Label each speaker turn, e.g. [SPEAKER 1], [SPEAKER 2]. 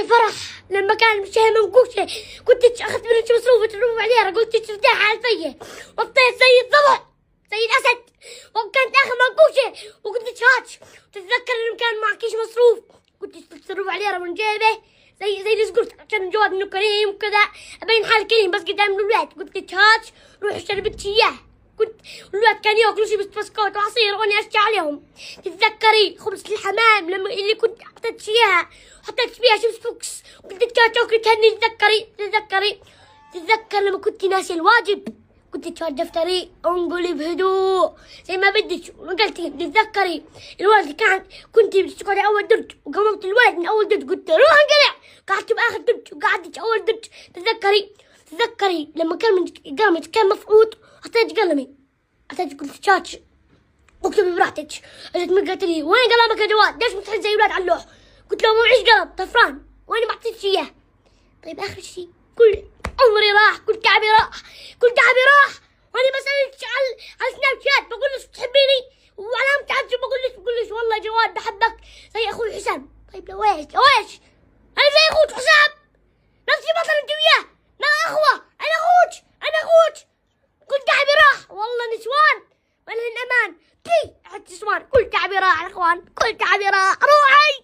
[SPEAKER 1] يا فرح لما كان مشيها منقوشة كنت أخذت منك مصروف وتروح عليها قلت ترتاح على الفية وطيت زي الضبع زي الأسد وكانت آخر منقوشة وكنت هاتش تتذكر إنه كان معكيش مصروف كنت تروح عليها من جيبه زي اللي قلت عشان جواد إنه كريم وكذا أبين حال كريم بس قدام الولاد قلت هاتش روح شربت إياه كنت الولاد كان ياكلوا شي بسكوت وعصير وانا اشتي عليهم. تتذكري خبزة الحمام لما اللي كنت حطيت فيها شيبس بوكس وكنت تاكل تهني. تتذكر لما كنت ناسي الواجب كنت تشوف دفتري انقلي بهدوء زي ما بدك وقلتي. تتذكري الولد كنت بتقعدي اول درج وقومت الولد من اول درج قلت روح انقلع قعدت باخر درج وقعدت اول درج. تتذكري لما قلمي كان مفقود حطيت قلمي قلت شاتش اكتبي براحتك. اجت قالت لي وين قلمك يا جواد ليش متحل زي ولاد على اللوح؟ قلت له ما معيش قلم طفران وانا ما اعطيتش اياه. طيب اخر شيء كل عمري راح كل تعبي راح وانا بسألك على سناب شات بقول لك بتحبيني وعلامة تعجب بقول لك والله جواد بحبك زي اخوي حسام. طيب لو ايش انا زي اخوك حسام نفسي بطل انت وياه لا اخوه انا اخوك كل تعبي راح والله نسوان ولا الامان تي حتى نسوان كل تعبي راح يا اخوان كل تعبي راح روحي.